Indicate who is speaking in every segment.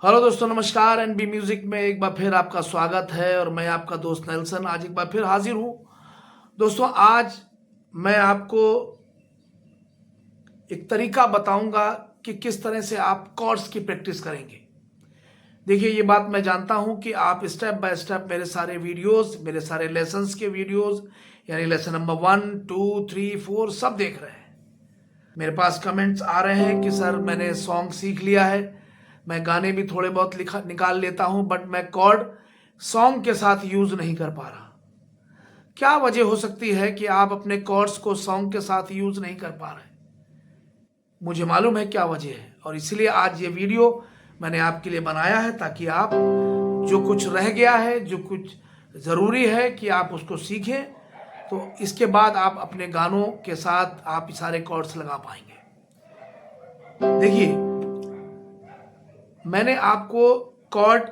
Speaker 1: Hello दोस्तों, नमस्कार। NB music में एक बार फिर आपका स्वागत है और मैं आपका दोस्त नेल्सन आज एक बार फिर हाजिर हूँ। दोस्तों, आज मैं आपको एक तरीका बताऊंगा कि किस तरह से आप कॉर्ड्स की प्रैक्टिस करेंगे। देखिए, ये बात मैं जानता हूं कि आप स्टेप बाय स्टेप मेरे सारे वीडियोस, मेरे सारे लेसन्स के वीडियोस यानी लेसन नंबर 1, 2, 3, 4 सब देख रहे हैं। मेरे पास कमेंट्स आ रहे हैं कि सर मैंने सॉन्ग सीख लिया है, मैं गाने भी थोड़े बहुत निकाल लेता हूं, बट मैं कॉर्ड सॉन्ग के साथ यूज नहीं कर पा रहा। क्या वजह हो सकती है कि आप अपने कॉर्ड्स को सॉन्ग के साथ यूज नहीं कर पा रहे? मुझे मालूम है क्या वजह है, और इसलिए आज ये वीडियो मैंने आपके लिए बनाया है ताकि आप जो कुछ रह गया है, जो कुछ ज़रूरी है कि आप उसको सीखें, तो इसके बाद आप अपने गानों के साथ आप सारे कॉर्ड्स लगा पाएंगे। देखिए, मैंने आपको कॉर्ड,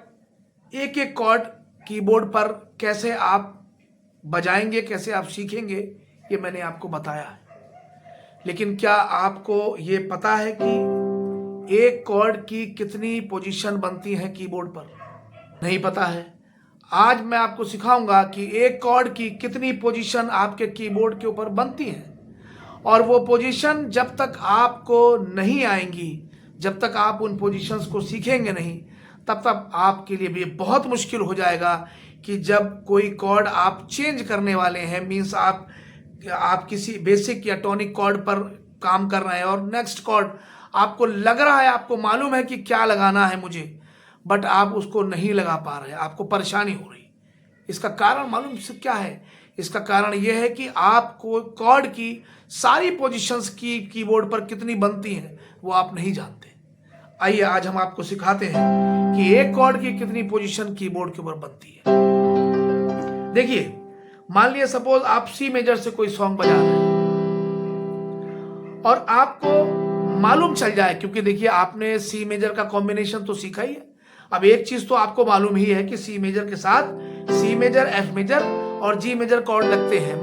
Speaker 1: एक एक कॉर्ड कीबोर्ड पर कैसे आप बजाएंगे, कैसे आप सीखेंगे, ये मैंने आपको बताया है। लेकिन क्या आपको ये पता है कि एक कॉर्ड की कितनी पोजीशन बनती है कीबोर्ड पर? नहीं पता है। आज मैं आपको सिखाऊंगा कि एक कॉर्ड की कितनी पोजीशन आपके कीबोर्ड के ऊपर बनती है, और वो पोजीशन जब तक आपको नहीं आएंगी, जब तक आप उन पोजीशंस को सीखेंगे नहीं, तब तक आपके लिए भी बहुत मुश्किल हो जाएगा कि जब कोई कॉर्ड आप चेंज करने वाले हैं, मीन्स आप किसी बेसिक या टॉनिक कॉर्ड पर काम कर रहे हैं और नेक्स्ट कॉर्ड आपको लग रहा है, आपको मालूम है कि क्या लगाना है मुझे, बट आप उसको नहीं लगा पा रहे, आपको परेशानी हो रही। इसका कारण मालूम से क्या है? इसका कारण यह है कि आपको कॉर्ड की सारी पोजीशंस की कीबोर्ड पर कितनी बनती हैं वो आप नहीं जानते। आइए आज हम आपको सिखाते हैं कि एक कॉर्ड की कितनी पोजीशन कीबोर्ड के ऊपर बनती है। देखिए, मान लिया सपोज आप सी मेजर से कोई सॉन्ग बजा रहे हैं और आपको मालूम चल जाए, क्योंकि देखिए आपने सी मेजर का कॉम्बिनेशन तो सीखा ही है। अब एक चीज तो आपको मालूम ही है कि सी मेजर के साथ सी मेजर, एफ मेजर और जी मेजर कॉर्ड लगते हैं।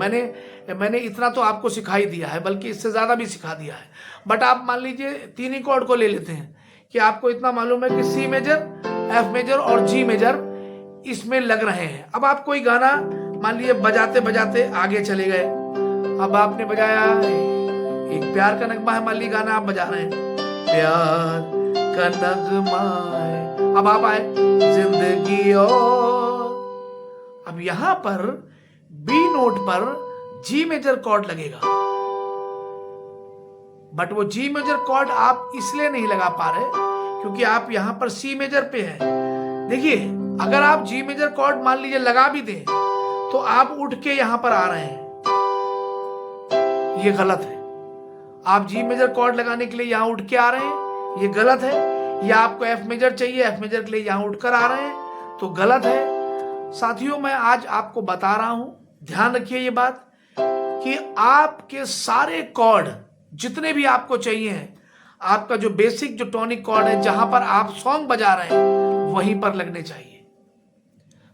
Speaker 1: मैंने इतना तो आपको सिखा ही दिया है, बल्कि इससे ज्यादा भी सिखा दिया है। बट आप मान लीजिए तीन ही कॉर्ड को ले लेते हैं कि आपको इतना मालूम है कि सी मेजर, एफ मेजर और जी मेजर इसमें लग रहे हैं। अब आप कोई गाना मान लीजिए बजाते बजाते आगे चले गए, अब आपने बजाया एक प्यार का नगमा है, मान लीजिए गाना आप बजा रहे हैं, प्यार का नगमा है, अब आप आए जिंदगी और, अब यहां पर बी नोट पर जी मेजर कॉर्ड लगेगा, बट वो जी मेजर कॉर्ड आप इसलिए नहीं लगा पा रहे क्योंकि आप यहां पर सी मेजर पे हैं। देखिए, अगर आप जी मेजर कॉर्ड मान लीजिए लगा भी दें तो आप उठ के यहां पर आ रहे हैं, ये गलत है। आप जी मेजर कॉर्ड लगाने के लिए यहां उठ के आ रहे हैं, ये गलत है। या आपको एफ मेजर चाहिए, एफ मेजर के लिए यहां उठकर आ रहे हैं, तो गलत है। साथियों, मैं आज आपको बता रहा हूं, ध्यान रखिए ये बात, कि आपके सारे कॉर्ड जितने भी आपको चाहिए हैं, आपका जो बेसिक जो टॉनिक कॉर्ड है, जहां पर आप सॉन्ग बजा रहे हैं वहीं पर लगने चाहिए।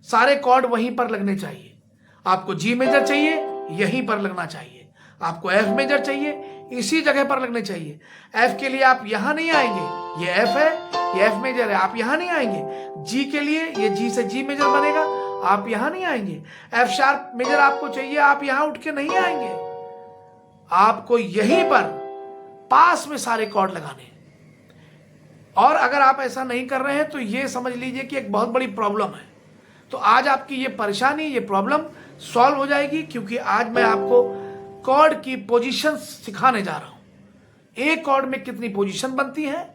Speaker 1: सारे कॉर्ड वहीं पर लगने चाहिए। आपको जी मेजर चाहिए, यहीं पर लगना चाहिए। आपको एफ मेजर चाहिए, इसी जगह पर लगने चाहिए। एफ के लिए आप यहां नहीं आएंगे, ये एफ है, ये एफ मेजर है, आप यहां नहीं आएंगे। जी के लिए ये जी से जी मेजर बनेगा, आप यहां नहीं आएंगे। एफ शार्प मेजर आपको चाहिए, आप यहां उठ के नहीं आएंगे। आपको यहीं पर पास में सारे कॉर्ड लगाने। और अगर आप ऐसा नहीं कर रहे हैं तो ये समझ लीजिए कि एक बहुत बड़ी प्रॉब्लम है। तो आज आपकी ये परेशानी, ये प्रॉब्लम सॉल्व हो जाएगी, क्योंकि आज मैं आपको कॉर्ड की पोजीशन सिखाने जा रहा हूं। एक कॉर्ड में कितनी पोजीशन बनती है,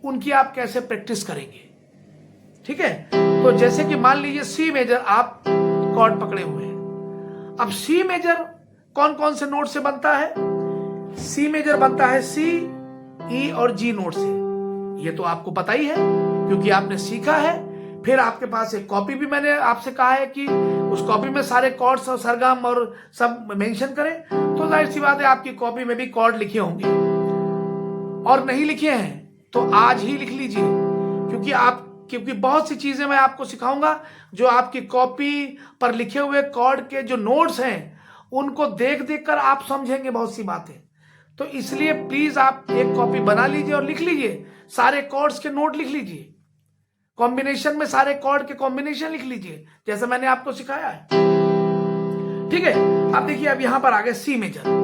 Speaker 1: उनकी आप कैसे प्रैक्टिस करेंगे। ठीक है, तो जैसे कि मान लीजिए सी मेजर आप कॉर्ड पकड़े हुए हैं। अब सी मेजर कौन कौन से नोट से बनता है? सी मेजर बनता है सी, ई और जी नोट से। ये तो आपको पता ही है क्योंकि आपने सीखा है। फिर आपके पास एक कॉपी भी मैंने आपसे कहा है कि उस कॉपी में सारे कॉर्ड्स और सरगम और सब मेंशन करें, तो जाहिर सी बात है आपकी कॉपी में भी कॉर्ड लिखे होंगे। और नहीं लिखे हैं तो आज ही लिख लीजिए, क्योंकि बहुत सी चीजें मैं आपको सिखाऊंगा जो आपकी कॉपी पर लिखे हुए कॉर्ड के जो नोट्स हैं उनको देख देख कर आप समझेंगे बहुत सी बातें। तो इसलिए प्लीज आप एक कॉपी बना लीजिए और लिख लीजिए, सारे कॉर्ड्स के नोट लिख लीजिए। कॉम्बिनेशन में सारे कॉर्ड के कॉम्बिनेशन लिख लीजिए जैसे मैंने आपको सिखाया है। ठीक है, अब देखिए अब यहां पर आ गए सी मेजर।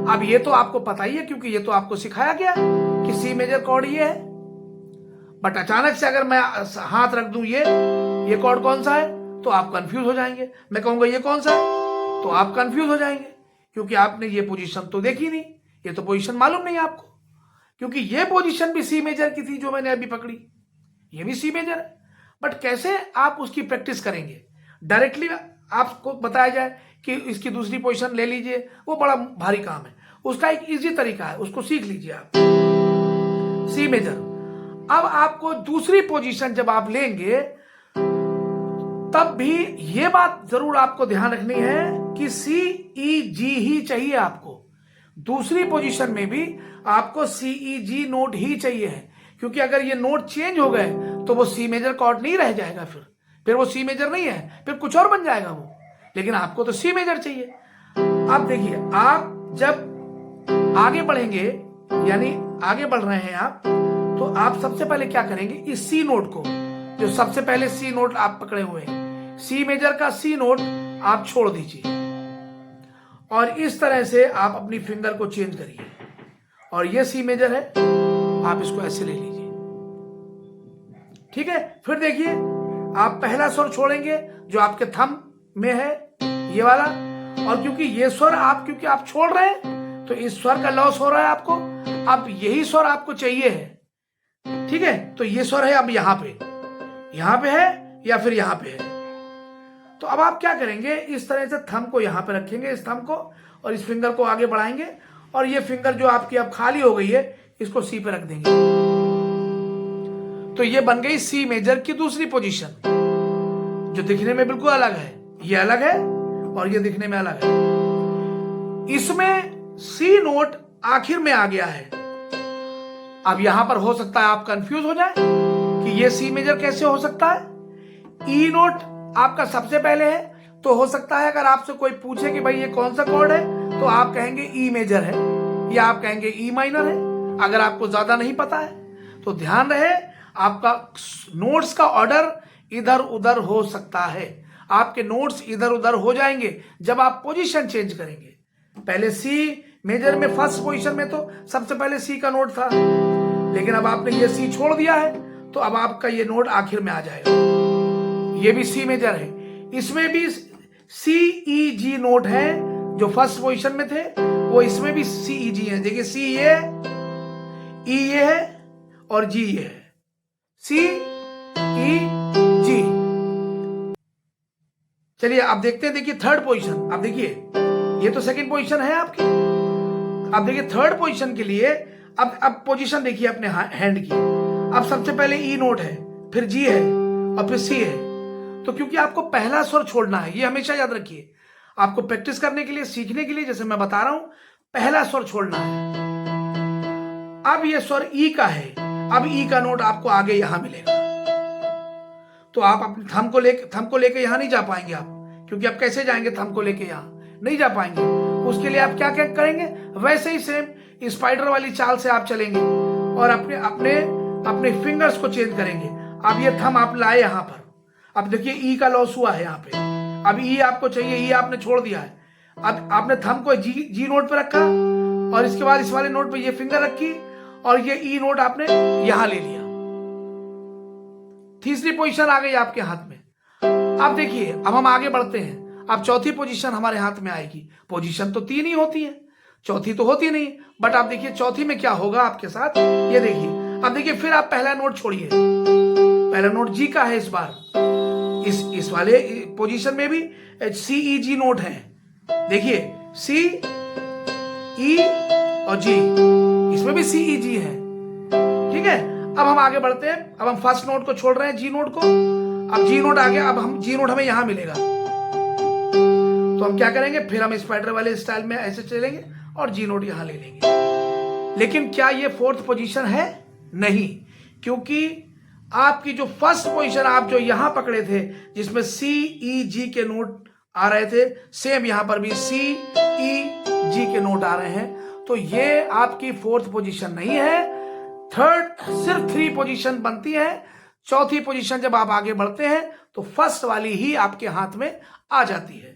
Speaker 1: अब ये तो आपको पता ही है क्योंकि ये तो आपको सिखाया गया कि सी मेजर कॉर्ड ये है। बट अचानक से अगर मैं हाथ रख दूं ये कॉर्ड कौन सा है तो आप कंफ्यूज हो जाएंगे। मैं कहूंगा ये कौन सा है तो आप कंफ्यूज हो जाएंगे क्योंकि आपने ये पोजीशन तो देखी नहीं, ये तो पोजीशन मालूम नहीं आपको। क्योंकि ये पोजीशन भी सी मेजर की थी जो मैंने अभी पकड़ी, ये भी सी मेजर है। बट कैसे आप उसकी प्रैक्टिस करेंगे? डायरेक्टली आपको बताया जाए कि इसकी दूसरी पोजीशन ले लीजिए, वो बड़ा भारी काम है। उसका एक इजी तरीका है, उसको सीख लीजिए आप, सी मेजर। अब आपको दूसरी पोजीशन जब आप लेंगे तब भी ये बात जरूर आपको ध्यान रखनी है कि सी ई जी ही चाहिए आपको। दूसरी पोजीशन में भी आपको सी ई जी नोट ही चाहिए है, क्योंकि अगर ये नोट चेंज हो गए तो वो सी मेजर कॉर्ड नहीं रह जाएगा, फिर वो सी मेजर नहीं है, फिर कुछ और बन जाएगा वो। लेकिन आपको तो सी मेजर चाहिए। अब देखिए आप जब आगे बढ़ेंगे, यानी आगे बढ़ रहे हैं आप, तो आप सबसे पहले क्या करेंगे, इस सी नोट को, जो सबसे पहले सी नोट आप पकड़े हुए हैं, सी मेजर का सी नोट आप छोड़ दीजिए और इस तरह से आप अपनी फिंगर को चेंज करिए। और ये सी मेजर है, आप इसको ऐसे ले लीजिए। ठीक है, फिर देखिए आप पहला स्वर छोड़ेंगे जो आपके थंब में है, ये वाला। और क्योंकि ये स्वर क्योंकि आप छोड़ रहे हैं तो इस स्वर का लॉस हो रहा है आपको। अब यही स्वर आपको चाहिए है। ठीक है, तो ये स्वर है अब यहां पे है या फिर यहां पे है। तो अब आप क्या करेंगे, इस तरह से थंब को यहां पे रखेंगे, इस थंब को, और इस फिंगर को आगे बढ़ाएंगे और ये फिंगर जो आपकी अब खाली हो गई है इसको सी पे रख देंगे। तो ये बन गई सी मेजर की दूसरी पोजीशन, जो दिखने में बिल्कुल अलग है। ये अलग है और ये दिखने में अलग है। इसमें सी नोट आखिर में आ गया है। अब यहां पर हो सकता है आप कंफ्यूज हो जाए कि ये सी मेजर कैसे हो सकता है। ई नोट आपका सबसे पहले है, तो हो सकता है अगर आपसे कोई पूछे कि भाई ये कौन सा कॉर्ड है तो आप कहेंगे ई मेजर है या आप कहेंगे ई माइनर है, अगर आपको ज्यादा नहीं पता है। तो ध्यान रहे आपका नोट्स का ऑर्डर इधर उधर हो सकता है। आपके नोट्स इधर उधर हो जाएंगे जब आप पोजीशन चेंज करेंगे। पहले सी मेजर में फर्स्ट पोजीशन में तो सबसे पहले सी का नोट था, लेकिन अब आपने ये सी छोड़ दिया है तो अब आपका ये नोट आखिर में आ जाएगा। ये भी सी मेजर है, इसमें भी सी ई जी नोट है, जो फर्स्ट पोजीशन में थे वो इसमें भी सी ई जी है। देखिए सी ये, ई ये है और जी ये है, सी ई जी। चलिए अब देखते हैं, देखिए थर्ड पोजीशन। अब देखिए ये तो सेकंड पोजीशन है आपकी। अब देखिए थर्ड पोजीशन के लिए अब पोजीशन देखिए अपने हैंड की। अब सबसे पहले ई नोट है, फिर जी है और फिर सी है। तो क्योंकि आपको पहला स्वर छोड़ना है, ये हमेशा याद रखिए, आपको प्रैक्टिस करने के लिए, सीखने के लिए, जैसे मैं बता रहा हूं, पहला स्वर छोड़ना है। अब ये स्वर ई का है, अब ई का नोट आपको आगे यहां मिलेगा। तो आप अपने थंब को लेके यहां नहीं जा पाएंगे आप, क्योंकि आप कैसे जाएंगे थंब को लेके यहां, नहीं जा पाएंगे। उसके लिए आप क्या क्या करेंगे, वैसे ही सेम स्पाइडर वाली चाल से आप चलेंगे और अपने अपने अपने फिंगर्स को चेंज करेंगे। अब ये थंब आप लाए यहां पर, अब देखिए ई का लॉस हुआ है यहाँ पे। अब ई आपको चाहिए, ई आपने छोड़ दिया है। अब आपने थंब को जी नोट पे रखा और इसके बाद इस वाले नोट पे ये फिंगर रखी और ये ई नोट आपने यहां ले लिया। तीसरी पोजीशन आ गई आपके हाथ में। अब देखिए अब हम आगे बढ़ते हैं। अब चौथी पोजीशन हमारे हाथ में आएगी। पोजीशन तो 3 ही होती है, चौथी तो होती नहीं। बट आप देखिए चौथी में क्या होगा आपके साथ, ये देखिए। अब देखिए फिर आप पहला नोट छोड़िए, पहला नोट जी का है इस बार। इस वाले पोजीशन में भी सी ई जी नोट है। देखिए सी ई और जी, इसमें भी सी ई जी है। ठीक है, अब हम आगे बढ़ते हैं। अब हम फर्स्ट नोट को छोड़ रहे हैं, जी नोट को। अब जी नोट आ गया, अब हम जी नोट हमें यहां मिलेगा। तो हम क्या करेंगे, फिर हम स्पाइडर वाले स्टाइल में ऐसे चलेंगे और जी नोट यहां ले लेंगे। लेकिन क्या ये फोर्थ पोजीशन है? नहीं, क्योंकि आपकी जो फर्स्ट पोजीशन आप जो यहां पकड़े थे, जिसमें सी ई जी के नोट आ रहे थे, सेम यहां पर भी सी ई जी के नोट आ रहे हैं। तो ये आपकी फोर्थ पोजीशन नहीं है। थर्ड, सिर्फ 3 पोजीशन बनती है। चौथी पोजीशन जब आप आगे बढ़ते हैं तो फर्स्ट वाली ही आपके हाथ में आ जाती है।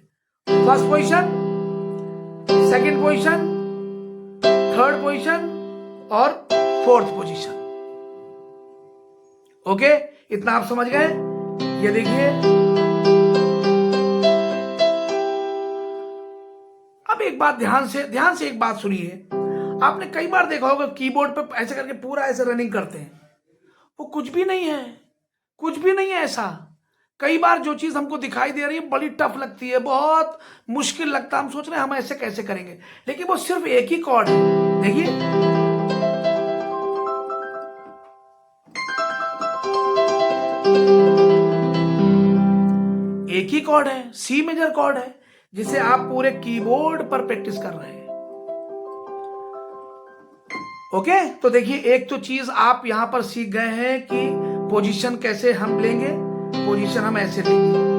Speaker 1: First position, second position, third position और फोर्थ पोजीशन। ओके, इतना आप समझ गए? ये देखिए, अब एक बात ध्यान से एक बात सुनिए। आपने कई बार देखा होगा कीबोर्ड पे ऐसे करके पूरा ऐसे रनिंग करते हैं, वो कुछ भी नहीं है, कुछ भी नहीं है ऐसा। कई बार जो चीज हमको दिखाई दे रही है बड़ी टफ लगती है, बहुत मुश्किल लगता है, हम सोच रहे हैं हम ऐसे कैसे करेंगे, लेकिन वो सिर्फ एक ही कॉर्ड है। देखिए, एक ही कॉर्ड है, सी मेजर कॉर्ड है, जिसे आप पूरे कीबोर्ड पर प्रैक्टिस कर रहे हैं। ओके, तो देखिए, एक तो चीज आप यहां पर सीख गए हैं कि पोजीशन कैसे हम लेंगे, पोजीशन हम ऐसे लेंगे।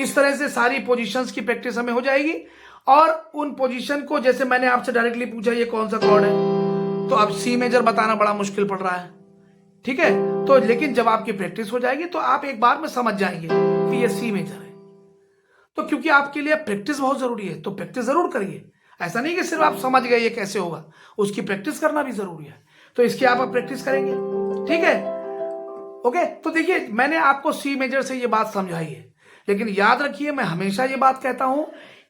Speaker 1: इस तरह से सारी पोजीशंस की प्रैक्टिस हमें हो जाएगी, और उन पोजीशन को, जैसे मैंने आपसे डायरेक्टली पूछा ये कौन सा कॉर्ड है, तो अब सी मेजर बताना बड़ा मुश्किल पड़ रहा है, ठीक है? तो लेकिन जब आपकी प्रैक्टिस हो जाएगी तो आप एक बार में समझ जाएंगे कि ये सी मेजर है। तो क्योंकि आपके लिए प्रैक्टिस बहुत जरूरी है, तो प्रैक्टिस जरूर करिए। ऐसा नहीं कि सिर्फ आप समझ गए ये कैसे होगा, उसकी प्रैक्टिस करना भी जरूरी है। तो इसकी आप प्रैक्टिस करेंगे, ठीक है? ओके, तो देखिए, मैंने आपको सी मेजर से ये बात समझाई है, लेकिन याद रखिए, मैं हमेशा ये बात कहता हूं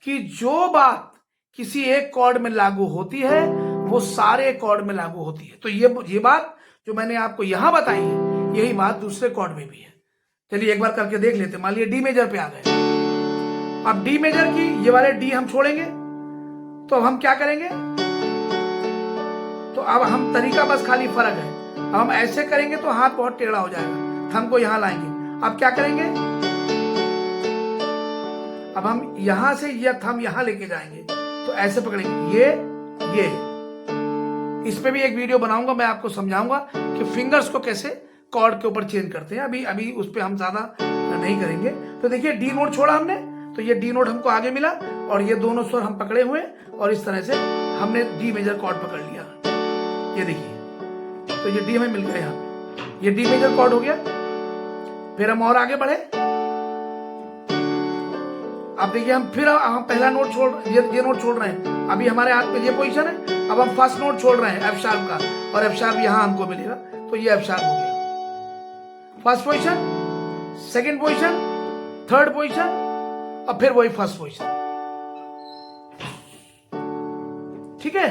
Speaker 1: कि जो बात किसी एक कॉर्ड में लागू होती है वो सारे कॉर्ड में लागू होती है। तो ये बात जो मैंने आपको यहां बताई है, यही बात दूसरे कॉर्ड में भी है। चलिए एक बार करके देख लेते हैं। मान लिया डी मेजर पे आ गए, अब डी मेजर की ये वाले डी हम छोड़ेंगे, तो अब हम क्या करेंगे? तो अब हम तरीका बस खाली फर्क है, अब हम ऐसे करेंगे तो हाथ बहुत टेढ़ा हो जाएगा, थंब को यहां लाएंगे। अब क्या करेंगे? अब हम यहां से यह थंब यहां लेके जाएंगे, तो ऐसे पकड़ेंगे, ये इस पे भी एक वीडियो बनाऊंगा, मैं आपको समझाऊंगा कि फिंगर्स को कैसे कॉर्ड के ऊपर चेंज करते हैं। अभी उस पे हम ज्यादा नहीं करेंगे। तो देखिए, डी नोट छोड़ा हमने, तो ये डी नोट हमको आगे मिला, और ये दोनों स्वर हम पकड़े हुए, और इस तरह से हमने डी मेजर कॉर्ड पकड़ लिया। ये देखिए, तो ये डी हमें मिल गया यहाँ पे, ये डी मेजर कॉर्ड हो गया। फिर हम और आगे बढ़े, अब देखिए, हम पहला नोट छोड़, ये नोट छोड़ रहे हैं, अभी हमारे हाथ में ये पोजीशन है। अब हम फर्स्ट नोट छोड़ रहे हैं एफ शार्प का, और एफ शार्प यहां हमको मिलेगा, तो ये एफ शार्प हो गया। First position, second position, third position, और फिर वही फर्स्ट पोजीशन, ठीक है?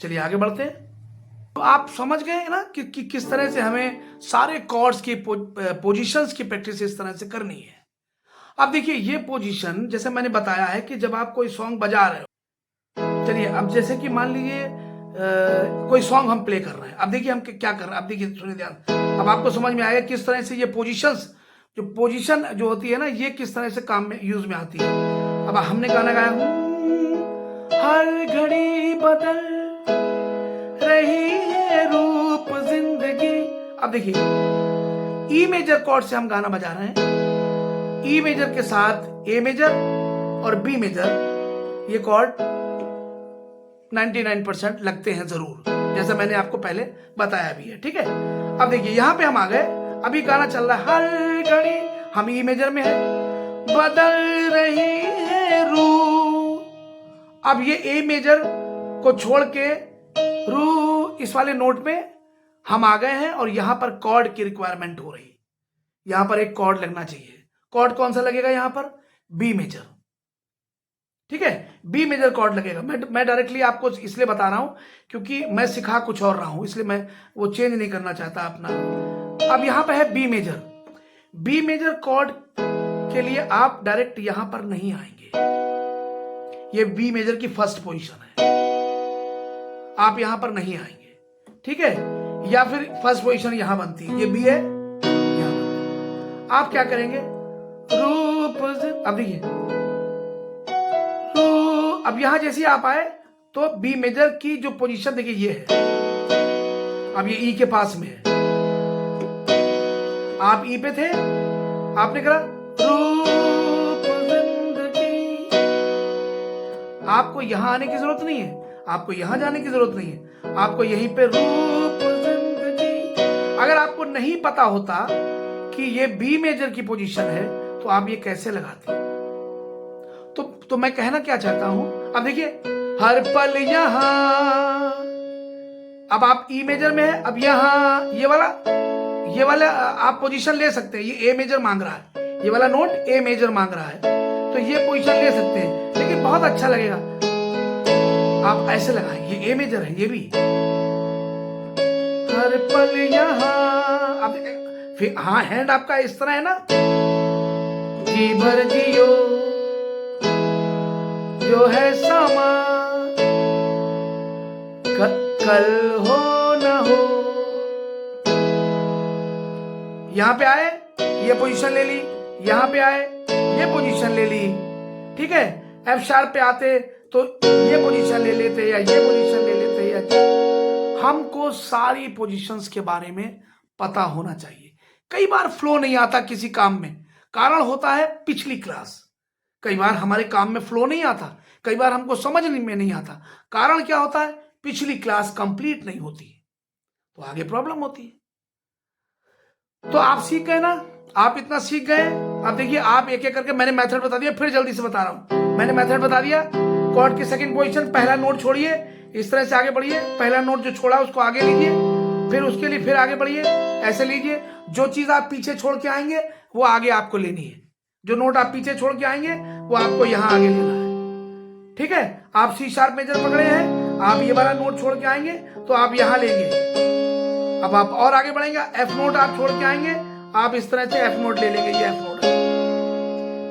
Speaker 1: चलिए आगे बढ़ते हैं। तो आप समझ गए ना कि किस तरह से हमें सारे कॉर्ड्स की पोजीशंस की प्रैक्टिस इस तरह से करनी है। अब देखिए, ये पोजीशन जैसे मैंने बताया है कि जब आप कोई सॉन्ग बजा रहे हो, चलिए अब जैसे कि मान लीजिए कोई सॉन्ग हम प्ले कर रहे हैं, अब देखिए हम क्या कर रहे हैं। अब देखिए, सुनिए ध्यान, अब आपको समझ में आएगा किस तरह से ये पोजीशन जो होती है ना, ये किस तरह से काम में यूज में आती है। अब हमने गाना गाया, हर घड़ी बदल रही है रूप जिंदगी। अब देखिए, ई मेजर कॉर्ड से हम गाना बजा रहे हैं, ई मेजर के साथ ए मेजर और बी मेजर, ये कॉर्ड 99% लगते हैं जरूर, जैसा मैंने आपको पहले बताया भी है, ठीक है? अब देखिए, यहां पे हम आ गए, अभी गाना चल रहा है, हर घड़ी हम ई मेजर में है, बदल रही है रूह। अब ये ए मेजर को छोड़ के रूह इस वाले नोट में हम आ गए हैं, और यहां पर कॉर्ड की रिक्वायरमेंट हो रही है। यहां पर एक कॉर्ड लगना चाहिए। कॉर्ड कौन सा लगेगा? यहां पर बी मेजर, ठीक है? बी मेजर कॉर्ड लगेगा। मैं डायरेक्टली आपको इसलिए बता रहा हूं क्योंकि मैं सिखा कुछ और रहा हूं, इसलिए मैं वो चेंज नहीं करना चाहता अपना। अब यहां पर है B major. B major chord के लिए आप डायरेक्ट यहां पर नहीं आएंगे, ये बी मेजर की फर्स्ट पोजीशन है, आप यहां पर नहीं आएंगे, ठीक है? या फिर फर्स्ट पोजीशन यहां बनती है, ये बी है, यहां आप क्या करेंगे? रूप, अब देखिए, अब यहां जैसे आप आए तो बी मेजर की जो पोजीशन देखिए ये है, अब ये ई के पास में है, आप ई पे थे, आपने कहा रूप जिंदगी। आपको यहां आने की जरूरत नहीं है, आपको यहां जाने की जरूरत नहीं है, आपको यहीं पे रूप जिंदगी अगर आपको नहीं पता होता कि ये बी मेजर की पोजीशन है तो आप ये कैसे लगाते? तो मैं कहना क्या चाहता हूं, अब देखिए, हर पल यहां, अब आप ई मेजर में है, अब यहां ये वाला आप पोजीशन ले सकते हैं। ये ए मेजर मांग रहा है, ये वाला नोट ए मेजर मांग रहा है, तो ये पोजीशन ले सकते हैं, लेकिन बहुत अच्छा लगेगा आप ऐसे लगाएं। ये ए मेजर है, ये भी हर पल यहां। अब फिर हाँ, हैंड आपका इस तरह है ना, जी भर जियो जो है समा, कल हो न हो। यहां पे आए, ये पोजीशन ले ली, यहां पे आए, ये पोजीशन ले ली, ठीक है। एफ शार्प पे आते तो ये पोजीशन ले लेते, या ये पोजीशन ले लेते, या हमको सारी पोजीशंस के बारे में पता होना चाहिए। कई बार फ्लो नहीं आता किसी काम में, कारण होता है पिछली क्लास। कई बार हमारे काम में फ्लो नहीं आता, कई बार हमको समझने में नहीं आता, कारण क्या होता है? पिछली क्लास कंप्लीट नहीं होती है, तो आगे प्रॉब्लम होती है। तो आप सीख गए ना, आप इतना सीख गए। अब देखिए, आप एक एक करके, मैंने मेथड बता दिया, फिर जल्दी से बता रहा हूं। मैंने मेथड बता दिया, कॉर्ड की सेकंड पोजीशन, पहला नोट छोड़िए, इस तरह से आगे बढ़िए, पहला नोट जो छोड़ा उसको आगे लीजिए, फिर उसके लिए फिर आगे बढ़िए, ऐसे लीजिए। जो चीज आप पीछे छोड़ के आएंगे वो आगे आपको लेनी है, जो नोट आप पीछे छोड़ के आएंगे वो आपको यहां आगे लेना है, ठीक है। आप सी शार्प मेजर पकड़े हैं, आप ये वाला नोट छोड़ के आएंगे तो आप यहां लेंगे। अब आप और आगे बढ़ेंगे, एफ नोट आप छोड़ के आएंगे, आप इस तरह से एफ नोट ले लेंगे, ये एफ नोट।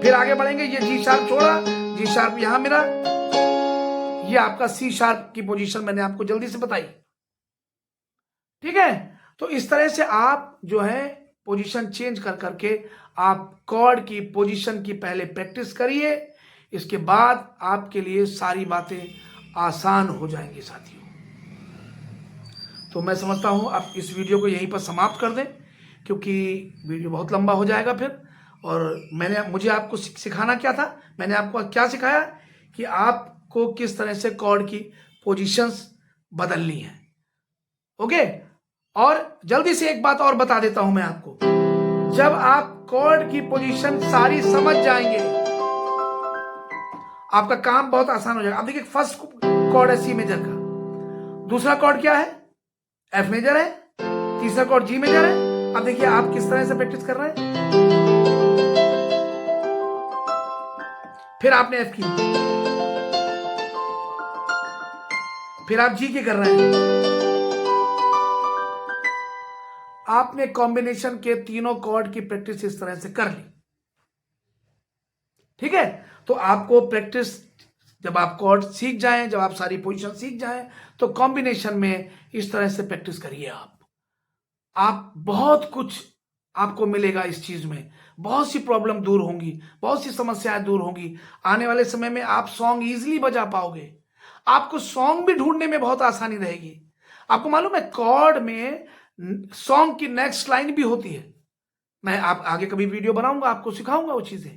Speaker 1: फिर आगे बढ़ेंगे, ये जी शार्प छोड़ा, जी शार्प यहां मिला, ये आपका सी शार्प की पोजीशन मैंने आपको जल्दी से बताई, ठीक है। तो इस तरह से आप जो है पोजीशन चेंज कर करके आप कॉर्ड की पोजीशन की पहले प्रैक्टिस करिए, इसके बाद आपके लिए सारी बातें आसान हो जाएंगी साथियों। तो मैं समझता हूं आप इस वीडियो को यहीं पर समाप्त कर दें, क्योंकि वीडियो बहुत लंबा हो जाएगा फिर। और मुझे आपको सिखाना क्या था, मैंने आपको क्या सिखाया कि आपको किस तरह से कॉर्ड की पोजीशंस बदलनी है, ओके। और जल्दी से एक बात और बता देता हूं मैं आपको, जब आप कॉर्ड की पोजीशन सारी समझ जाएंगे आपका काम बहुत आसान हो जाएगा। अब देखिए, फर्स्ट कॉर्ड है सी मेजर का, दूसरा कॉर्ड क्या है? एफ मेजर है, तीसरा कॉर्ड जी मेजर है। अब देखिए आप किस तरह से प्रैक्टिस कर रहे हैं। फिर आपने एफ की, फिर आप जी की कर रहे हैं, आपने कॉम्बिनेशन के तीनों कॉर्ड की प्रैक्टिस इस तरह से कर ली, ठीक है। तो आपको प्रैक्टिस, जब आप कॉर्ड सीख जाएं, जब आप सारी पोजीशन सीख जाएं, तो कॉम्बिनेशन में इस तरह से प्रैक्टिस करिए। आप बहुत कुछ आपको मिलेगा इस चीज में, बहुत सी प्रॉब्लम दूर होंगी, बहुत सी समस्याएं दूर होंगी। आने वाले समय में आप सॉन्ग इजीली बजा पाओगे, आपको सॉन्ग भी ढूंढने में बहुत आसानी रहेगी। आपको मालूम है कॉर्ड में सॉन्ग की नेक्स्ट लाइन भी होती है। मैं आप आगे कभी वीडियो बनाऊंगा, आपको सिखाऊंगा वो चीजें,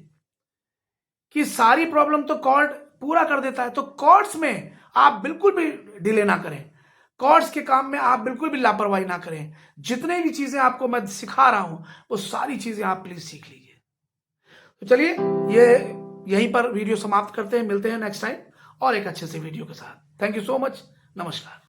Speaker 1: कि सारी प्रॉब्लम तो कॉर्ड पूरा कर देता है। तो कॉर्ड्स में आप बिल्कुल भी डिले ना करें, कॉर्ड्स के काम में आप बिल्कुल भी लापरवाही ना करें। जितने भी चीजें आपको मैं सिखा रहा हूं वो सारी चीजें आप प्लीज सीख लीजिए। तो चलिए, ये यहीं पर वीडियो समाप्त करते हैं, मिलते हैं नेक्स्ट टाइम और एक अच्छे से वीडियो के साथ। थैंक यू सो मच, नमस्कार।